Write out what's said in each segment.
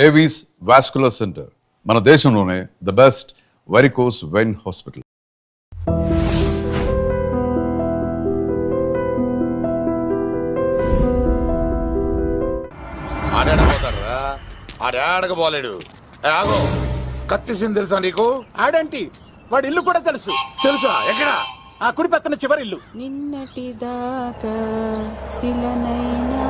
Avis vascular center, మన దేశంలోనే the best varicose vein hospital. ఆడకపోలేడు. ఆగో, కత్తిసింది తెలుసా నీకు? ఆడంటి వాడి ఇల్లు కూడా తెలుసు. తెలుసా? ఎక్కడ? ఆ కుడి పక్కన చివరి ఇల్లు. నిన్నటి దాకా శిలనైనా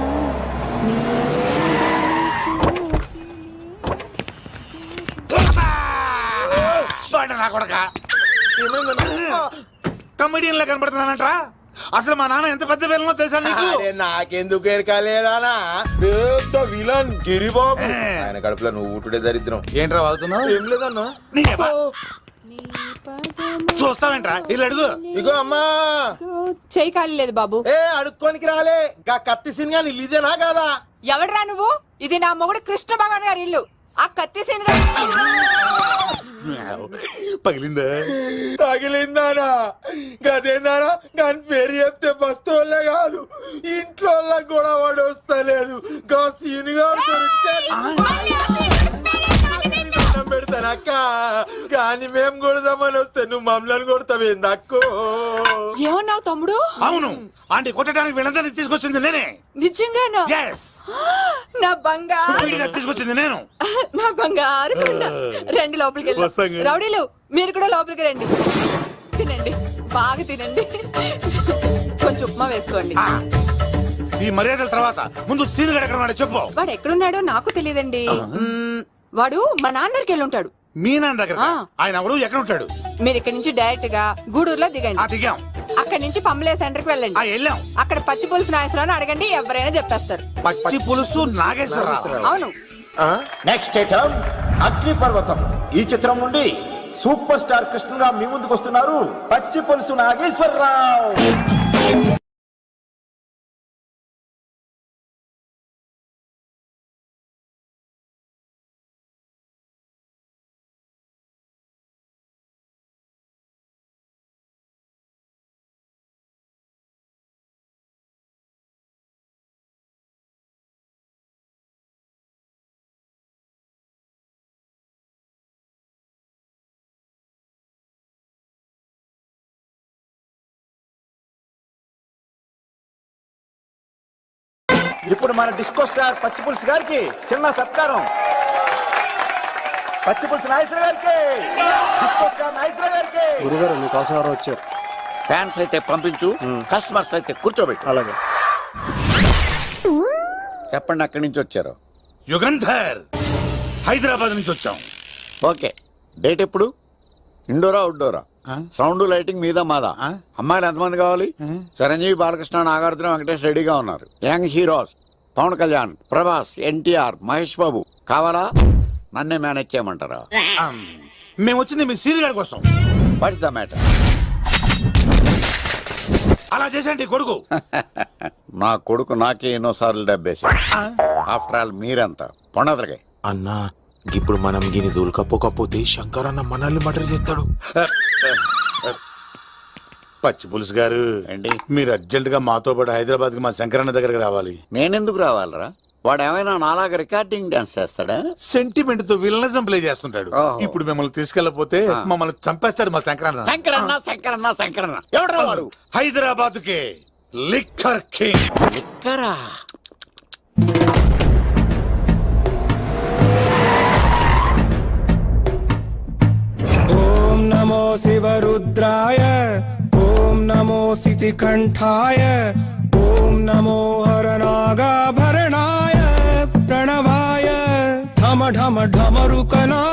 నా కొడక కమెడియన్ లా కనబడుతున్నానంట్రా. అసలు మా నాన్న ఎంత పెద్ద విలనో తెలుసా నీకు? నాకెందుకు ఎరకాలేదానా? పెద్ద విలన్ గిరిబాబు. ఆయన కడుపులో నువ్వు ఊటుడే దరిద్రం. ఏంట్రా వాగుతున్నావు? ఏం లేదన్నా. చూస్తావేంట్రా? ఇల్లు అడుగు. ఇగో అమ్మా, చేయి ఖాళీ లేదు బాబు. అడుక్కోనికి రాలే. గా కత్తి సినిమా ఇల్లుదేనా కాదా? ఎవడరా నువ్వు? ఇది నా మొగుడు కృష్ణ భగవాన్ గారి ఇల్లు. ఆ కత్తి సీన్ పగిలిందా? తగిలిందానా? గదేందానా? దాని పేరు చెప్తే బస్తోళ్ళే కాదు, ఇంట్లో కూడా వాడు వస్తలేదు. గా సీనుగా పెడతానక్క. కానీ మేము కొడదామని వస్తే నువ్వు మమ్మల్ని కొడతావేంది అక్కో? ఏమన్నావు తమ్ముడు? అవును, ఆంటీ కొట్టడానికి వీళ్ళందరినీ తీసుకొచ్చింది నేనే. నిజంగానా? నా బంగారు తీసుకొచ్చింది నేను. నా బంగారు రండి లోపలికి వెళ్ళి. రౌడీలు మీరు కూడా లోపలికి రండి. తినండి, బాగా తినండి. కొంచెం ఉప్మా వేసుకోండి. ఈ మర్యాదల తర్వాత ముందు సీన్ ఎక్కడ ఉన్నాడో చెప్పు. వాడు ఎక్కడున్నాడో నాకు తెలియదండి. వాడు మా నాన్న దగ్గరికి వెళ్ళి ఉంటాడు. మీ నాన్న దగ్గర? ఆయన ఎవరు, ఎక్కడ ఉంటాడు? మీరు ఇక్కడ నుంచి డైరెక్ట్ గా గూడూరులో దిగండి. దిగాం. అక్కడ నుంచి పంబలే సెంటర్ కి వెళ్ళండి. వెళ్ళాం. అక్కడ పచ్చి పులుసు నాగేశ్వరరావు అడగండి, ఎవరైనా చెప్పేస్తారు. పచ్చి పులుసు నాగేశ్వరరావు? అవును. నెక్స్ట్ ఐటమ్ అగ్ని పర్వతం. ఈ చిత్రం నుండి సూపర్ స్టార్ కృష్ణగా మీ ముందుకు వస్తున్నారు పచ్చి పులుసు నాగేశ్వరరావు. ఇప్పుడు మన డిస్కో స్టార్ పచ్చి పులుసు గారికి చిన్న సత్కారం. పచ్చి పులుసు నాగేశ్వర గారికి, డిస్కో స్టార్ నాగేశ్వర గారికి. గురుగారు మీకు అవసరం వచ్చారు. ఫ్యాన్స్ అయితే పంపించు, కస్టమర్స్ అయితే కూర్చోబెట్టు. అలాగే. చెప్పండి, అక్కడి నుంచి వచ్చారు? యుగంధర్, హైదరాబాద్ నుంచి వచ్చాం. ఓకే, డేట్ ఎప్పుడు? ఇండోరా అవుట్డోరా? సౌండ్ లైటింగ్ మీద మాదా? అమ్మాయిలు ఎంతమంది కావాలి? చిరంజీవి, బాలకృష్ణ, నాగార్జున, వెంకటేష్ రెడీగా ఉన్నారు. యంగ్ హీరోస్ పవన్ కళ్యాణ్, ప్రభాస్, ఎన్టీఆర్, మహేష్ బాబు కావాలా? నన్నే మేనేజ్ చేయమంటారా? మేము వచ్చింది మీ సీన్ గారి కోసం. What's the matter? అలా చేసేంటి కొడుకు? నా కొడుకు నాకే ఎన్నోసార్లు దెబ్బేసి. ఆఫ్టర్ ఆల్ మీరంతా పొండదలకే. అన్నా, ఇప్పుడు మనం గిని దూల్కపోకపోతే శంకర్ అన్న మనల్ని మర్డర్ చేస్తాడు. పచ్చి పులుసు గారు, మీరు అర్జెంట్ గా మాతో పాటు హైదరాబాద్ కి మా శంకరన్న దగ్గరకు రావాలి. నేనెందుకు రావాలరా? వాడు ఏమైనా నాలాగా రికార్డింగ్ డాన్స్ చేస్తాడా? సెంటిమెంట్ తో విలనిజం ప్లే చేస్తుంటాడు. ఇప్పుడు మిమ్మల్ని తీసుకెళ్లపోతే మమ్మల్ని చంపేస్తాడు మా శంకరన్న. శంకరన్న శంకరన్న శంకరన్న ఎవడరా వాడు? హైదరాబాద్ కే లిక్కర్ కింగ్. లిక్కరా? ఓం నమో శివరుద్రాయ, ఓం నమో సితికంఠాయ, ఓం నమో హరనాగాభరణాయ ప్రణవాయ ఢమ ఢమ ఢమరుకనాదానందాయ,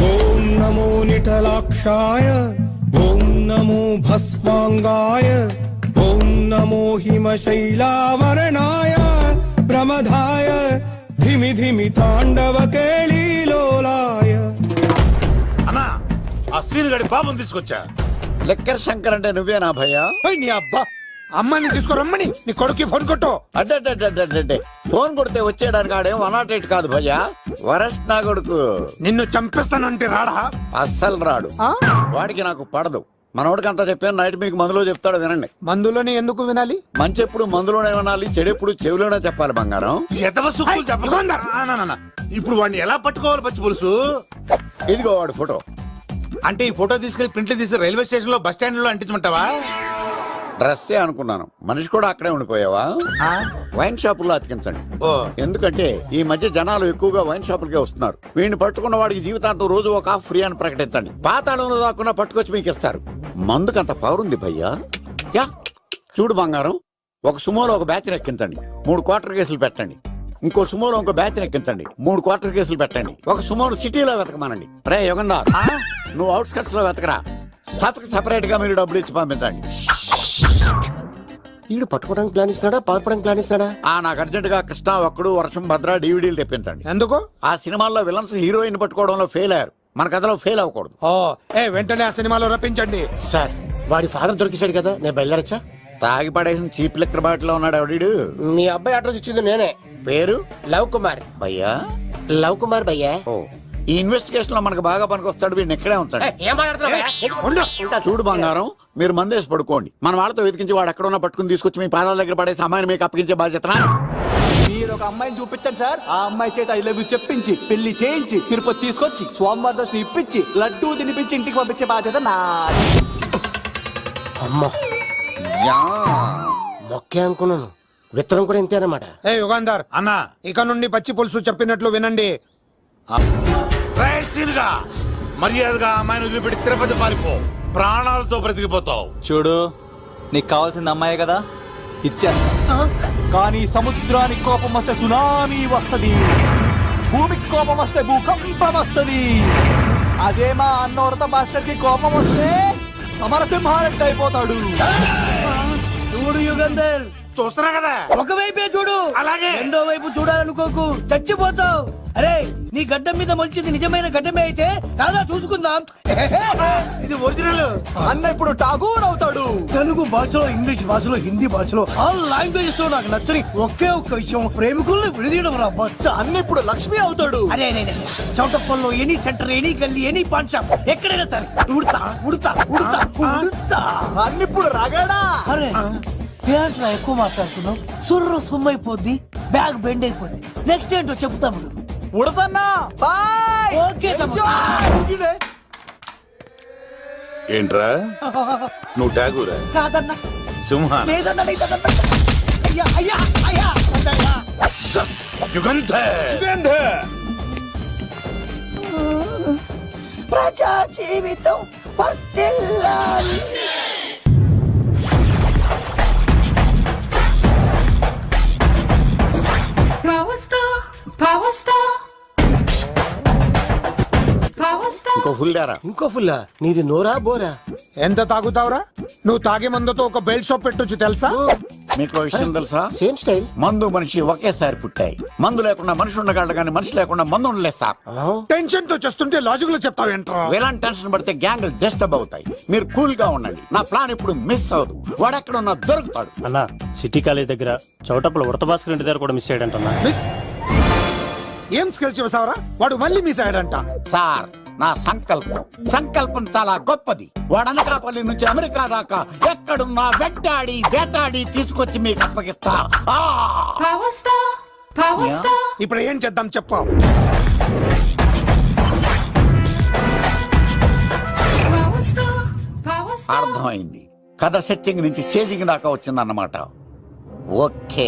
ఓం నమో నిఠలాక్షాయ, ఓం నమో భస్మాంగాయ, ఓం నమో హిమశైలావరణాయ ప్రమదాయ ధిమి ధిమి తాండవ కేళీలోలాయ. అన్నా, ఆ సీన్ గడి బాబుని తీసుకొచ్చా. లిక్కర్ శంకర్ అంటే నువ్వేనా భయ్యా? నీ అబ్బా, అమ్మని తీసుకురమ్మని నీ కొడుకు ఫోన్ కొట్టు. అడ్డే ఫోన్ కొడితే వచ్చేయడానికి ఆడేం 108 కాదు భయ్యా, వరస్ట్ నా కొడుకు. నిన్ను చంపేస్తానంటే రాడా? అస్సలు రాడు. వాడికి నాకు పడదు. మనోడికి అంతా చెప్పాను, నైట్ మీకు మందులో చెప్తాడు వినండి. మందులోనే ఎందుకు వినాలి? మంచి ఎప్పుడు మందులోనే వినాలి, చెడు ఎప్పుడు చెవిలోనే చెప్పాలి బంగారం. ఎదవ సుక్కులు చెప్పకుండా ఇప్పుడు వాడిని ఎలా పట్టుకోవాలి పచ్చి పులుసు? ఇదిగో వాడు ఫోటో. అంటే ఈ ఫోటో తీసుకెళ్లి ప్రింట్లు తీసి రైల్వే స్టేషన్ లో బస్ స్టాండ్ లో అంటించమంటావా? డ్రెస్సే అనుకున్నాను, మనిషి కూడా అక్కడే ఉండిపోయావా? వైన్ షాపుల్లో అతికించండి. ఓ. ఎందుకంటే ఈ మధ్య జనాలు ఎక్కువగా వైన్ షాపులకే వస్తున్నారు. వీడిని పట్టుకున్న వాడికి జీవితాంతం రోజు ఒక ఆఫ్ ఫ్రీ అని ప్రకటించండి. పాతాళంలో దాక్కున్నా పట్టుకొచ్చి మీకు ఇస్తారు. మందుకంత పవర్ ఉంది భయ్యా. యా చూడు బంగారం, ఒక సుమోలో ఒక బ్యాచ్ ఎక్కించండి, 3 క్వార్టర్ కేసులు పెట్టండి. ఇంకో సుమోలో ఇంకో బ్యాచ్ ఎక్కించండి, 3 క్వార్టర్ కేసులు పెట్టండి. ఒక సుమోను సిటీలో వెతకమానండి. రే యుగంధర్, నువ్వు అవుట్స్కట్స్ లో వెతకరా. స్టాఫ్ కి సెపరేట్ గా మీరు డబ్బులు ఇచ్చి పంపించండి. వీడు పట్టుకోవడానికి ప్లాన్ ఇస్తున్నాడా, పారిపోవడానికి ప్లాన్ ఇస్తున్నాడా? నాకు అర్జెంట్ గా కృష్ణ, ఒక్కడు, వర్షం, భద్ర డివిడీలు తెప్పించండి. ఎందుకు? ఆ సినిమాల్లో విలన్స్ హీరోయిన్ పట్టుకోవడంలో ఫెయిల్ అయ్యారు, మన కథలో ఫెయిల్ అవ్వకూడదు. ఓ వెంటనే ఆ సినిమాలో రప్పించండి. సార్ వాడి ఫాదర్ దొరికేశాడు కదా, నేను బయలుదేరచ్చా? తాగి పడేసిన చీప్ లెక్కర్ బాటిలో ఉన్నాడు ఎవడీడు. మీ అబ్బాయి అడ్రస్ ఇచ్చింది నేనే. పేరు లవ్ కుమార్. భయ్యా? లవ్ కుమార్ భయ్యా. ఓ, ఈ ఇన్వెస్టిగేషన్ లో మనకు బాగా పనికొస్తాడు, వీడిని ఇక్కడే ఉంచండి. ఏం మాట్లాడుతున్నావు? చూడు బంగారం, మీరు మందేసి పడుకోండి. మన వాళ్ళతో వెతికించి వాడు ఎక్కడ ఉన్నా పట్టుకుని తీసుకొచ్చి మీ పాదాల దగ్గర పడేసి అమ్మాయిని మీకు అప్పగించే బాధ్యత. మీరు ఒక అమ్మాయిని చూపించండి సార్. ఆ అమ్మాయి చేత ఐ లవ్ యూ చెప్పించి పెళ్లి చేయించి తిరుపతి తీసుకొచ్చి స్వామివారి దర్శనం ఇప్పించి లడ్డూ తినిపించి ఇంటికి పంపించే బాధ్యత నాది. అమ్మా మొక్కే అనుకున్నాను, విత్తనం కూడా ఇంతే అన్నమాట. ఏ యుగాంధర్ అన్నా, ఇక నుండి పచ్చి పులుసు చెప్పినట్లు వినండి. గా మర్యాదగా అమ్మాయిని వదిలిపెట్టి తిరుపతి పారిపో, ప్రాణాలతో బ్రతికిపోతావు. చూడు, నీకు కావాల్సింది అమ్మాయి కదా, ఇచ్చా. కానీ సముద్రానికి కోపం వస్తే సునామీ వస్తది, భూమికి కోపం వస్తే భూకంపం వస్తది. అదే మా అన్నవరత మాస్టర్ కి కోపం వస్తే సమరసింహారెడ్డి అయిపోతాడు. చూడు యుగంధర్, చూస్తున్నా కదా, ఒకవైపే చూడు, అలాగే రెండో వైపు చూడాలనుకోకు, చచ్చిపోతావు. అరే, నీ గడ్డం మీద మొలిచింది నిజమైన గడ్డమే అయితే కాదా చూసుకుందాం. ఇది ఒరిజినల్. అన్న ఇప్పుడు ఠాగూర్ అవుతాడు. తెలుగు భాషలో, ఇంగ్లీష్ భాషలో, హిందీ భాషలో ఆల్ లాంగ్వేజెస్ లో నాకు నచ్చని ఒకే ఒక్క విషయం, ప్రేమికుల్ని విడదీయడం రా బచ్చ. అన్న ఇప్పుడు లక్ష్మి అవుతాడు. అరే చౌటప్పల్లో ఎనీ సెంటర్, ఎనీ గల్లీ, ఎనీ పాన్ షాప్, ఎక్కడైనా సరే ఉడతా ఉడతా ఉడతా ఉడతా. అన్న ఇప్పుడు రాగాడా. అరే ఏంట్రా ఎక్కువ మాట్లాడుతున్నావు? సుర్రు సుమ్మైపోద్ది, బ్యాగ్ బెండ్ అయిపోద్ది. నెక్స్ట్ ఏంటో చెప్తాము. ఉడతన్నా బాయ్. ఓకే ఏంట్రా నువ్వు ఠాగూరా? కాదన్నా, సింహ లేదన్నా, లేదన్నా. అయ్యా అయ్యా అయ్యా అయ్యా. యుగంధర్. ప్రజా జీవితం వర్ధిల్లాలి. ఇంకో ఫుల్ దారా. ఇంకో ఫుల్లా? నీది నోరా బోరా? ఎంత తాగుతావురా? నువ్వు తాగే మందుతో ఒక బెల్ట్ షాప్ పెట్టొచ్చు తెలుసా? మీకు విషయం తెలుసా? Same style. మందు మనిషి ఒకేసారి పుట్టాయి. మందు లేకుండా మనిషి ఉండగలడు కానీ మనిషి లేకుండా మందు ఉండలేదు సార్. టెన్షన్ తో చేస్తుంటే లాజిక్ లో చెప్తావు ఏంట్రా? ఎలాంటి టెన్షన్ పడితే గ్యాంగ్ డిస్టర్బ్ అవుతాయి. మీరు కూల్ గా ఉండండి, నా ప్లాన్ ఇప్పుడు మిస్ అవ్వదు. వాడెక్కడ ఉన్నా దొరుకుతాడు. అన్నా, సిటీ కాలేజ్ దగ్గర చౌటప్పుల ఉడత భాస్కర్ ఇంటి దగ్గర కూడా మిస్ అయ్యాడంటున్నా. మిస్ ఏం స్కిల్స్ చూసావరా? వాడు మళ్ళీ మిస్ అయ్యాడంట. సార్, నా సంకల్పం చాలా గొప్పది. వాడనకాపల్లి నుంచి అమెరికా దాకా ఎక్కడున్నా వెంటాడి వేటాడి తీసుకొచ్చి మీకు అప్పగిస్తా. ఇప్పుడు ఏం చేద్దాం చెప్పు. అర్థమైంది. కథ సెట్టింగ్ నుంచి చేజింగ్ దాకా వచ్చిందన్నమాట. ఓకే,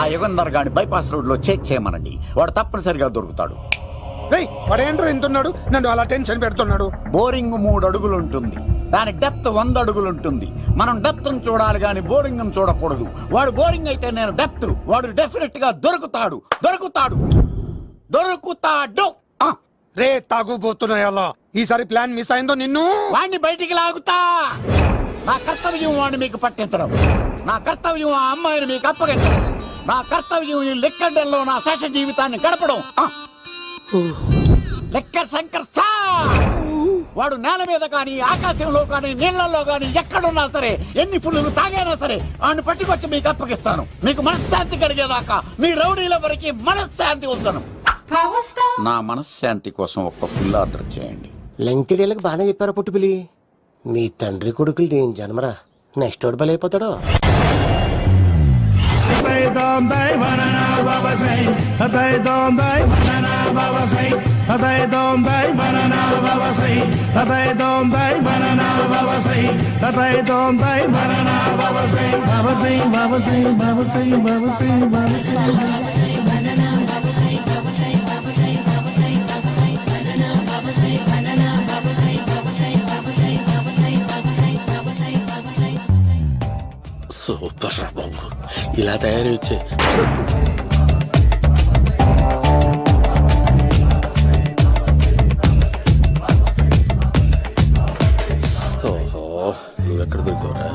ఆ యుగంధర్ గాని బైపాస్ రోడ్ లో చెక్ చేయమనండి. వాడు తప్పనిసరిగా దొరుకుతాడు. వాడు ఏంట్రో ఇంతున్నాడు, నన్ను అలా టెన్షన్ పెడుతున్నాడు. బోరింగ్ 3 అడుగులు ఉంటుంది, దాని డెప్త్ 100 అడుగులు ఉంటుంది. మనం డెప్త్ చూడాలి గాని బోరింగ్ చూడకూడదు. వాడు బోరింగ్ అయితే నేను డెప్త్. వాడు డెఫినెట్ గా దొరుకుతాడు. రే తాగుబోతున్నాయా, ఈసారి ప్లాన్ మిస్ అయిందో నిన్ను వాడిని బయటికి లాగుతా. నా కర్తవ్యం వాడిని మీకు పట్టించడం. నా కర్తవ్యం ఆ అమ్మాయిని మీకు అప్పగించడం. నా కర్తవ్యం ఈ లెక్కడ్డల్లో నా శేష జీవితాన్ని గడపడం. లెక్కర్ శంకర్ సార్, వాడు నేల మీద కానీ ఆకాశంలో కానీ నీళ్లలో కానీ ఎక్కడున్నా సరే, ఎన్ని ఫుల్లు తాగైనా సరే వాడిని పట్టుకొచ్చి మీకు అప్పగిస్తాను. మీకు మనశ్శాంతి కలిగేదాకా మీ రౌడీల వరకు మనశ్శాంతి ఉంచను. నా మనశ్శాంతి కోసం ఒక్క ఫుల్ ఆర్డర్ చేయండి. లెంగ్త్ డేలకు బాగానే చెప్పారా పుట్టుపిలి? మీ తండ్రి కొడుకులు దేని జన్మరా నెక్స్ట్ వాడు బలైపోతాడో. సూపర్ రా బాబు, ఇలా తయారీ వచ్చే. ఓహో, నువ్వెక్కడ దొరికావురా?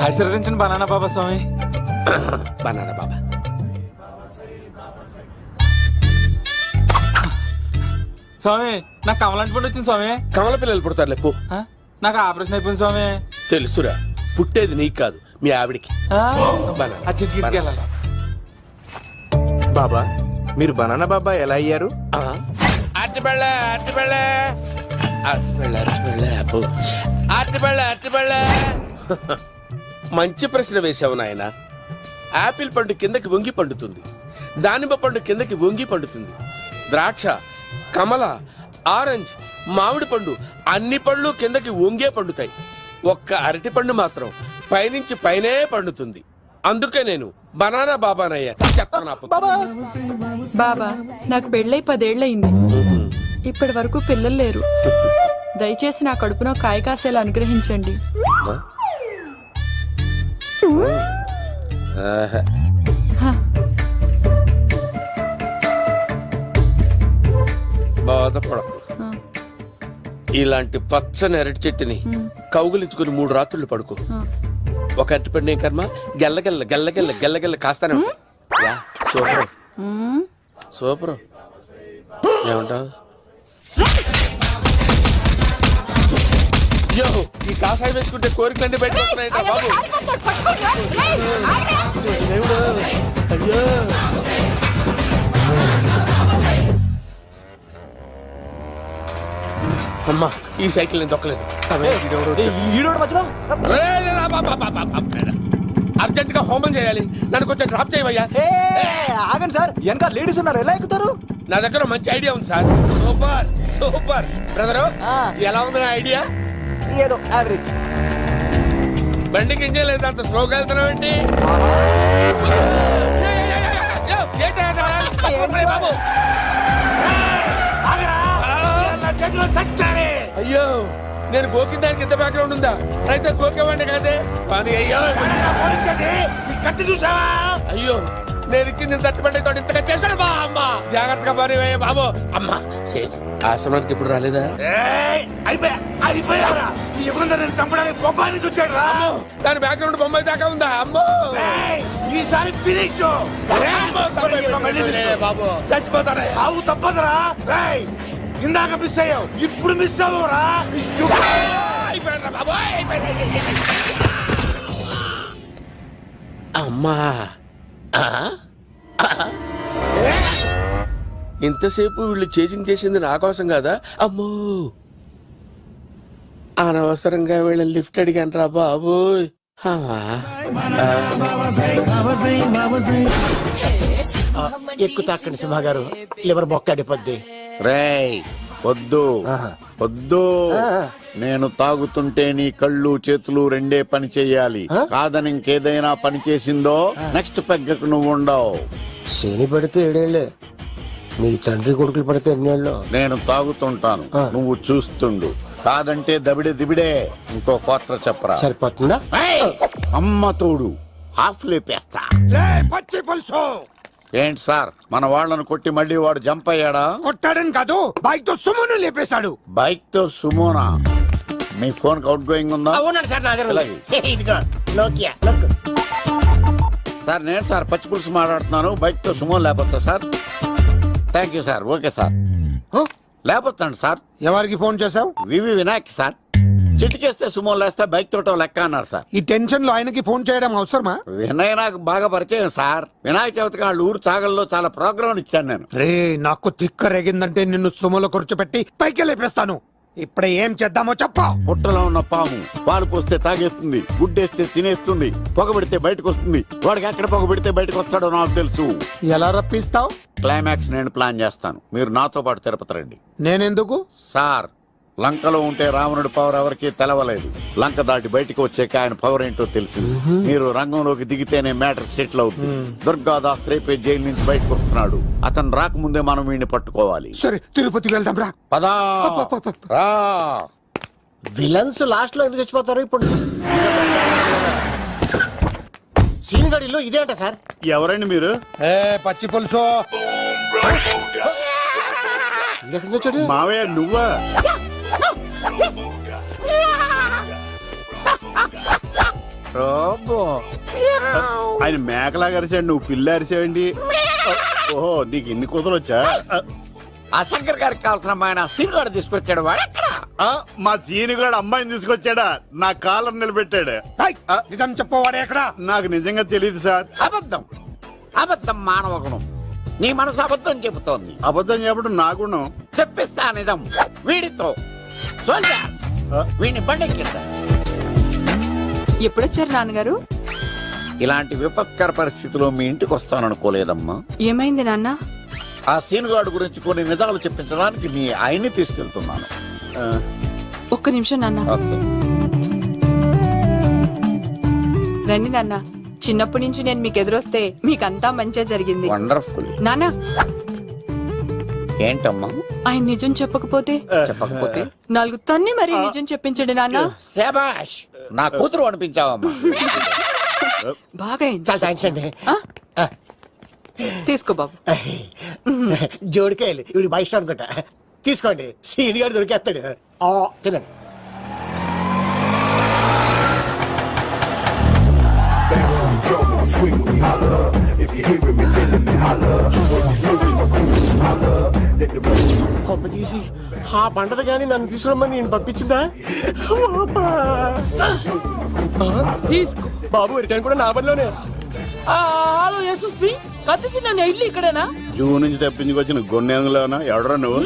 ఆశీర్వదించండి బనానా బాబా స్వామి. బనానా బాబా. స్వామి నాకు కమలాంటి పండు వచ్చింది స్వామి. కమల పిల్లలు పుడతారు లేపు. ఆ? నాకు ఆపరేషన్ అయిపోయింది స్వామి. తెలుసురా, పుట్టేది నీకు కాదు మీ ఆవిడికి. ఆ చిటికిటికి వెళ్ళాలి. బాబా మీరు బనానా బాబా ఎలా అయ్యారు? మంచి ప్రశ్న వేశావు నాయన. ఆపిల్ పండు కిందకి వంగి పండుతుంది, దానిమ్మ పండు కిందకి వంగి పండుతుంది, ద్రాక్ష, కమల, ఆరెంజ్, మామిడి పండు అన్ని పళ్ళు కిందకి వంగే పండుతాయి. ఒక్క అరటి పండు మాత్రం పైనుంచి పైనే పండుతుంది. అందుకే నేను బనానా బాబానయ్యా. బాబా నాకు పెళ్ళై 10 ఏళ్ళయింది. ఇప్పటి వరకు పిల్లలు లేరు. దయచేసి నా కడుపునో కాయ కాసేలా అనుగ్రహించండి. బాధపడకు. ఇలాంటి పచ్చని అరటి చెట్టుని కౌగులించుకుని 3 రాత్రులు పడుకో. ఒక అరటి పండు ఏం కర్మ, గెల్లగెల్ల గెల్లగెల్ల గెల్లగెల్ల కాస్తానే ఉంటాయి. Yeah, super super. ఏమంటావు? యో, ఈ కాసాయి వేసుకుంటే కోరికలన్నీ బయటకొస్తున్నాయంట బాబు. దేవుడు, అయ్యో. అమ్మా, ఈ సైకిల్ నేను దొక్కలేదు. అర్జెంట్ గా హోమం చేయాలి, నన్ను కొంచెం డ్రాప్ చేయవయ్యా. ఆగండి సార్, వెనక లేడీస్ ఉన్నారు, ఎలా ఎక్కుతారు? నా దగ్గర మంచి ఐడియా ఉంది సార్. Super super. బ్రదరు, ఎలా ఉంది నా ఐడియా? ఏదో యావరేజ్. బండికి ఇంజన్ లేదు, అంత స్లోగా వెళ్తున్నావు ఏంటి? బాబు అయ్యో, నేను గోకిన దానికి ఇంత బ్యాక్గ్రౌండ్ ఉందా? అయితే గోకేవాడిని కాదే. కానీ అయ్యో కత్తి చూసావా? అయ్యో, నేను ఇచ్చింది తట్టుబడి తోడు ఇంతగా చేశాడు బా. అమ్మ జాగ్రత్తగా పని బాబు. అమ్మ సేఫ్. ఆశ్రమానికి ఇప్పుడు రాలేదా? దాని బ్యాక్గ్రౌండ్ బొమ్మాయి దాకా ఉందా? అమ్మో, ఈసారి ఫినిష్ బాబు. చచ్చిపోతారా? సాగు తప్పదురా. ఇందాక మిస్ అయ్యావు, ఇప్పుడు మిస్ అవ్వరా? అమ్మా, ఇంతసేపు వీళ్ళు చేజింగ్ చేసింది నా కోసం కాదా? అమ్మో, అనవసరంగా వీళ్ళని లిఫ్ట్ అడిగాను రా బాబు. ఎక్కువ తాకండి సింహ గారు, లివర్ బొక్క అడిపోద్ది. రేయ్ వద్దు వద్దు, నేను తాగుతుంటే నీ కళ్ళు చేతులు రెండే పని చెయ్యాలి. కాదని ఇంకేదైనా పని చేసిందో నెక్స్ట్ పెగ్గకు నువ్వు ఉండవు. శని పడితే 7 ఏళ్ళే, మీ తండ్రి కొడుకులు పడితే 2 ఏళ్ళు. నేను తాగుతుంటాను, నువ్వు చూస్తుండు. కాదంటే దబిడే దిబిడే. ఇంకో క్వార్టర్ చెప్పరా? సరిపోతుందా? అమ్మ తోడు, హాఫ్ లేపేస్తా. పచ్చి పులుసు. ఏంటి సార్, మన వాళ్ళను కొట్టి మళ్ళీ వాడు జంప్ అయ్యాడా? కొట్టాడని కాదు, బైక్ తో సుమోను లేపేశాడు. బైక్ తో సుమోనా? మీ ఫోన్ అవుట్ గోయింగ్ ఉందా? అవునండి సార్, నా దగ్గర అలాగే. ఇదిగో నోకియా. సార్ నేను సార్ పచ్చి పులుసు మాట్లాడుతున్నాను. బైక్ తో సుమో లేకపోతా sir? Thank you sir. Okay sir, లేకపోతాను సార్. ఎవరికి ఫోన్ చేసావు? వివి వినాయక్ సార్. చిటికేస్తే సుమో లేస్తే బైక్ తోటో లెక్క అన్నారు సార్. ఈ టెన్షన్ లో ఆయనకి ఫోన్ చేయడం అవసరమా? వినయ్ నాకు బాగా పరిచయం సార్. వినాయక చవితికి వాళ్ళ ఊరు తాగల్లో చాలా ప్రోగ్రాం ఇచ్చాను నేను. రే నాకు తిక్క రేగిందంటే నిన్ను సుమలో కూర్చోపెట్టి పైకి లేపేస్తాను. ఇప్పుడే ఏం చేద్దామో చెప్పా. పుట్టలో ఉన్న పాము పాలు పోస్తే తాగేస్తుంది, గుడ్డేస్తే తినేస్తుంది, పొగబెడితే బయటకు వస్తుంది. వాడికి ఎక్కడ పొగబెడితే బయటకు వస్తాడో నాకు తెలుసు. ఎలా రప్పిస్తావు? క్లైమాక్స్ నేను ప్లాన్ చేస్తాను, మీరు నాతో పాటు తిరుపతి రండి. నేనెందుకు? సార్, లంకలో ఉంటే రావణుడి పవర్ ఎవరికి తెలవలేదు. లంక దాటి బయటకు వచ్చాక ఆయన పవర్ ఏంటో తెలిసింది. మీరు రంగంలోకి దిగితేనే మ్యాటర్ సెటిల్ అవుతుంది. దుర్గాదాస్ రేపే జైలు నుంచి బయటకు వస్తున్నాడు. అతను రాకముందే మనం వీడిని పట్టుకోవాలి. సరే తిరుపతికి వెళ్దాం రా. పదా రా. విలన్స్ లాస్ట్ లో ఎందుకు చచ్చిపోతారు? ఇప్పుడు సీన్ గడిలో ఇదే అంట సార్. ఎవరండి మీరు? ఏ పచ్చి పులుసు మావయ్య నువ్వా? ఆయన మేకలా అరిచాడు, నువ్వు పిల్ల అరిచావండి. ఓహో, నీకు ఇన్ని కూతురు వచ్చా? ఆ శంకర్ గారికి కావాల్సిన అమ్మాయి సీనుగాడు తీసుకొచ్చాడు. వాడు ఎక్కడ? మా సీనుగాడు అమ్మాయిని తీసుకొచ్చాడా? నా కాలర్ నిలబెట్టాడు. నిజం చెప్పవాడే ఎక్కడ? నాకు నిజంగా తెలియదు సార్. అబద్ధం. అబద్ధం మానవ గుణం. నీ మనసు అబద్ధం చెబుతోంది. అబద్ధం చెప్పడం నా గుణం. చెప్పిస్తా నిజం. వీడితో సోల్జర్ వీడిని బండెక్కిస్తా. ఎప్పుడొచ్చారు నాన్నగారు? ఇలాంటి విపత్కర పరిస్థితిలో మీ ఇంటికి వస్తాననుకోలేదమ్మా. ఏమైంది నాన్న? ఆ సీనుగాడు గురించి కొన్ని నిజాలు చెప్పించడానికి మీ ఆయన్ని తీసుకెళ్తున్నాను. ఒక్క నిమిషం నాన్న. ఓకే. రండి నాన్న. చిన్నప్పటి నుంచి నేను మీకు ఎదురొస్తే మీకంతా మంచిగా జరిగింది. వండర్ఫుల్. నాన్న, ఏంటమ్మా? ఆయన నిజం చెప్పకపోతే చెప్పకపోతే నాలుగు తన్ని మరి నిజం చెప్పించండి నాన్న. శభాష్, నా కూతురు అనిపించావమ్మా. బాగా అయింది. చాలా థ్యాంక్స్ అండి. తీసుకో బాబు. జోడికాయలు ఇవి బాగా ఇష్టం అనుకుంటా. తీసుకోండి, సీని గారు దొరికేస్తాడు. తినండి. కొమ్మ తీసి ఆ పంటది కానీ నన్ను తీసుకురమ్మని నేను పంపించిందా? తీసుకో బాబు రిటర్న్ కూడా నా పనిలోనే. హలో యశస్ మీ కత్తిసి నన్ను ఇల్లు ఇక్కడేనా? జూ నుంచి తప్పించుకొచ్చిన గొన్నెంగులోనా? ఎవడరా నువ్వు?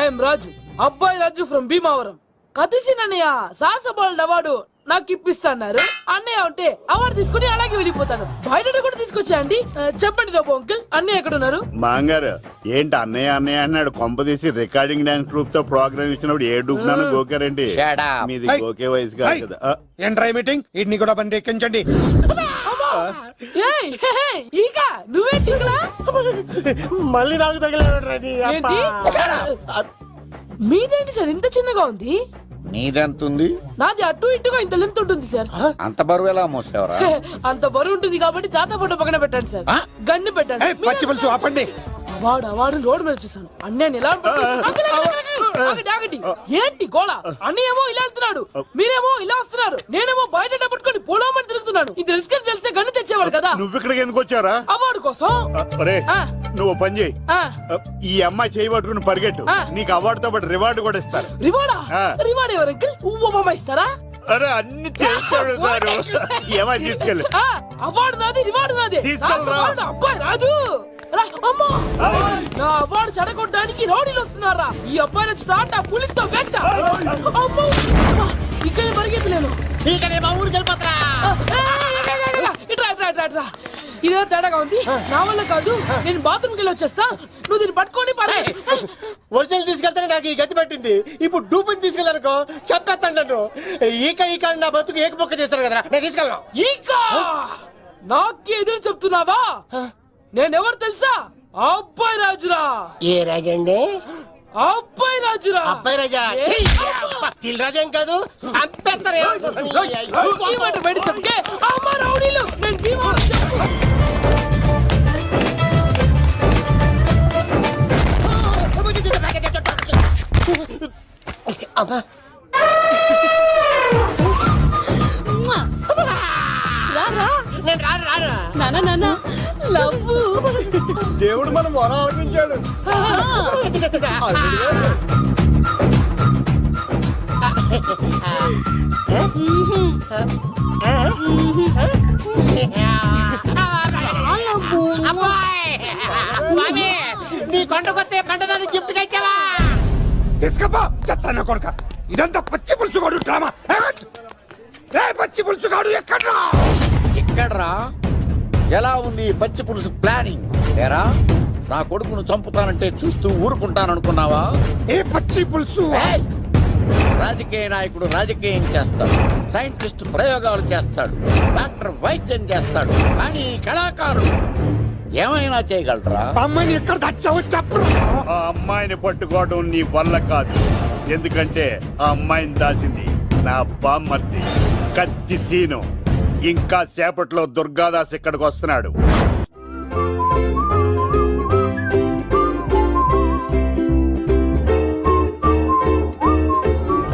ఐఎమ్ రాజు, అబ్బాయి రాజు ఫ్రమ్ భీమావరం. కత్తిసి నన్నయ్య సాహసబాలుడు అవార్డు నాకు ఇప్పిస్తాన్నారు. అన్నయ్య ఉంటే అవార్డు తీసుకుని అలాగే వెళ్ళిపోతాను. బయట కూడా తీసుకొచ్చాయండి. చెప్పండి రాబు అంకుల్, అన్నయ్య ఎక్కడ ఉన్నారు? మాంగారు ఏంటి అన్నయ్య అన్నయ్య అన్నాడు? కొంప తీసి రికార్డింగ్ డాన్స్ ట్రూప్ తో ప్రోగ్రామ్ ఇచ్చినప్పుడు ఏ డూబ్నాను గోకారండి? Shut up. మీది గోకే వయసు కాదు కదా. ఏంట్రై మీటింగ్? ఇడ్ని కూడా బండి ఎక్కించండి. ఏయ్, హే, హే, ఈక నువ్వేంటి ఇక్కడ? మళ్ళీ నాకు తగిలాడు. ఏంటి? మీదేంటి సార్ ఇంత చిన్నగా ఉంది? నీదెంతుంది? నాది అటు ఇటుగా ఇంత లెంత్ ఉంటుంది సార్. అంత బరువు ఎలా మోసేవరా? అంత బరువు ఉంటుంది కాబట్టి తాత ఫోటో పక్కన పెట్టండి సార్. గన్ను పెట్టండి. పచ్చి పులుసు ఆపండి. వాడు రోడ్ మీద చూసాను. అన్నయ్య ఎలా ఆగండి. ఏంటి గోళ? అన్నయ్య ఏమో ఇలా వెళ్తున్నాడు, మీరేమో ఇలా వస్తున్నారు, నేనేమో బయట పట్టుకొని పొలమని తిరుగుతున్నాను. ఇది రిస్క్ అని తెలిస్తే గన్ను తెచ్చేవాడు కదా. నువ్వు ఇక్కడికి ఎందుకు వచ్చారా? అవార్డు కోసం. ఒరే, ఆ. నువ్వు పని చేయి. ఆ, ఈ అమ్మాయి చేయి పట్టుకుని పరిగెట్టు. ఆ. నీకు అవార్డుతో పాటు రివార్డు కూడా ఇస్తారు. రివార్డా? ఆ. రివార్డ్ ఎవరు అంకుల్? ఉవ్వమ్మ ఇస్తారా? అరే అన్ని చేస్తాడు సారు. ఏమని తీసుకెళ్ళి ఆ, అవార్డు నాది, రివార్డు నాది. తీసుకెళ్ళరా. నా అవార్డు అబ్బాయి రాజు. రా, అమ్మో. నా అవార్డు చెడగొట్టడానికి రౌడీలు వస్తున్నారా? ఈ అబ్బాయి నచ్చితే ఆట పులితో వెంట. అమ్మో. ఇక్కడ పరిగెత్తలేను. ఊరికి వెళ్ళిపోతా. ఇట్రా. ఇదే తేడాగా ఉంది. నా వల్ల కాదు. నేను బాత్రూమ్కి వెళ్ళి వచ్చేస్తా. నువ్వు దీన్ని పట్టుకొని ఒరిజినల్ తీసుకెళ్తానే నాకు ఈ గతి పట్టింది. ఇప్పుడు డూపుని తీసుకెళ్ళానుకో చెప్పేస్తాను నన్ను. ఈక నా బతుకు ఏకపొక్క చేశారు కదా, నేను తీసుకెళ్ళను. ఇంకా నాకు ఎదురు చెప్తున్నావా? నేనెవరు తెలుసా? అబ్బాయి రాజురా. ఏ రాజండి? అబ్బాయి రాజురా. అబ్బాయి రాజా? రాజా ఏం కాదు, సంపేస్తారే. ఈ మాట బయట చెప్తే అమ్మ రౌడీలు. నేను భీమవరం చెప్పు. అమ్మా నేను రాను. నాన్న లవ్. దేవుడు మనం మొర ఆలకించాడు. నీ కొండకొస్తే కంటదాన్ని గిఫ్ట్ గా ఇచ్చావా? తీసుకపో చెత్తాను కొడుక. ఇదంతా పచ్చి పులుసుగాడు డ్రామా. రే పచ్చి పులుసుగాడు ఎక్కడ్రా? ఇక్కడ్రా ఎలా ఉంది ఈ పచ్చి పులుసు ప్లానింగ్? ఏరా నా కొడుకును చంపుతానంటే చూస్తూ ఊరుకుంటాననుకున్నావా? ఏ పచ్చి పులుసు? ఏయ్! రాజకీయ నాయకుడు రాజకీయం చేస్తాడు, సైంటిస్ట్ ప్రయోగాలు చేస్తాడు, డాక్టర్ వైద్యం చేస్తాడు, కానీ ఈ కళాకారుడు ఏమైనా చేయగలరా? అమ్మాయిని ఎక్కడ తెచ్చావో చెప్పు. ఆ అమ్మాయిని పట్టుకోవడం నీ వల్ల కాదు. ఎందుకంటే ఆ అమ్మాయిని దాసింది నా బామ్మర్ది కత్తి సీను. ఇంకా సేపట్లో దుర్గాదాస్ ఇక్కడికి వస్తున్నాడు.